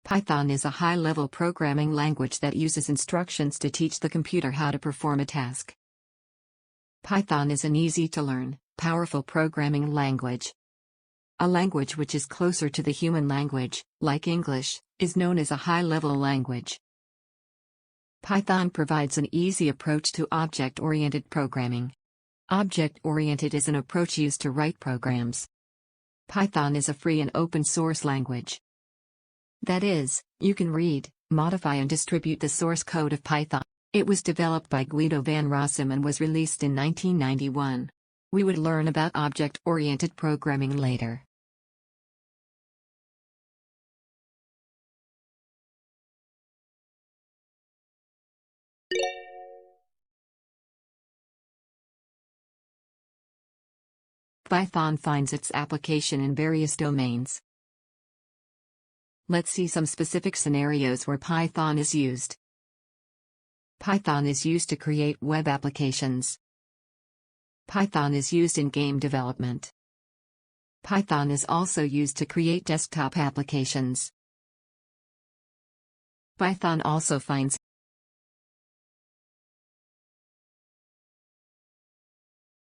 Python is a high-level programming language that uses instructions to teach the computer how to perform a task. Python is an easy-to-learn, powerful programming language. A language which is closer to the human language, like English, is known as a high-level language. Python provides an easy approach to object-oriented programming. Object-oriented is an approach used to write programs. Python is a free and open-source language. That is, you can read, modify and distribute the source code of Python. It was developed by Guido van Rossum and was released in 1991. We would learn about object-oriented programming later. Python finds its application in various domains. Let's see some specific scenarios where Python is used. Python is used to create web applications. Python is used in game development. Python is also used to create desktop applications. Python also finds